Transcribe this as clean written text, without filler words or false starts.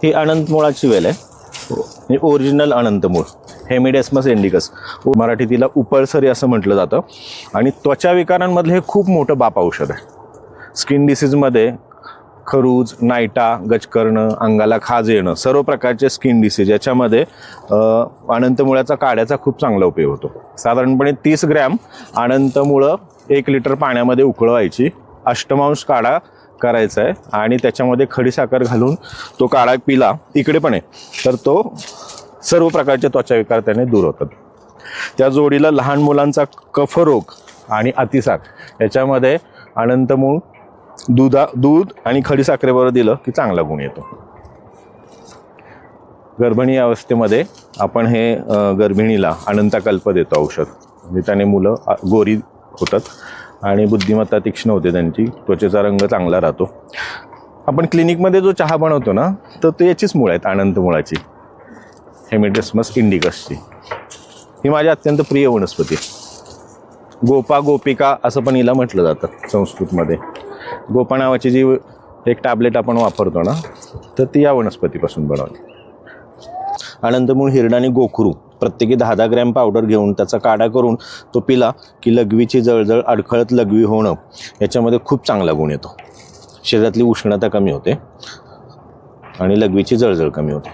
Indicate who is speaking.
Speaker 1: ही अनंत मुळाची वेल आहे, ही ओरिजिनल अनंत मूळ, Hemidesmus indicus, Marathi तिला उपळसरी असं म्हटलं जातं. आणि त्वचा विकारांमधलं हे खूप मोठं बाप औषध आहे. स्किन डिसीजमध्ये खरूज, नायटा, गजकर्ण, अंगाला खाज येणं, सर्व प्रकारचे स्किन डिसीज याच्यामध्ये अनंतमुळाचा काढ्याचा खूप चांगला उपयोग होतो. साधारणपणे 30 ग्रॅम अनंतमुळं 1 लिटर पाण्यामध्ये उकळवायची, अष्टमांश काढा करायचा आहे आणि त्याच्यामध्ये खडीसाखर घालून तो काढा पिला, इकडे पण आहे, तर तो सर्व प्रकारचे त्वचाविकार त्याने दूर होतात. त्या जोडीला लहान मुलांचा कफरोग आणि अतिसार याच्यामध्ये अनंतमूळ दूध आणि खडीसाखरेबरोबर दिलं की चांगला गुण येतो. गर्भिणी अवस्थेमध्ये आपण हे गर्भिणीला अनंतकल्प देतो औषध, म्हणजे त्याने मुलं गोरी होतात आणि बुद्धिमत्ता तीक्ष्ण होते, त्यांची त्वचेचा रंग चांगला राहतो. आपण क्लिनिकमध्ये जो चहा बनवतो ना, तर ते याचीच मुळं आहेत, अनंत मुळाची, हेमिडेस्मस इंडिकसची. ही माझी अत्यंत प्रिय वनस्पती. गोपा गोपिका असं पण हिला म्हटलं जातं संस्कृतमध्ये. गोपा नावाची जी एक टॅबलेट आपण वापरतो ना, तर ती या वनस्पतीपासून बनवली. अनंतमूळ, हिरडा आणि गोखरू प्रत्येकी 10-10 ग्रॅम पावडर घेऊन त्याचा काढा करून तो पिला की लघवीची जळजळ, अडखळत लघवी होणं याच्यामध्ये खूप चांगला गुण येतो. शरीरातली उष्णता कमी होते आणि लघवीची जळजळ कमी होते.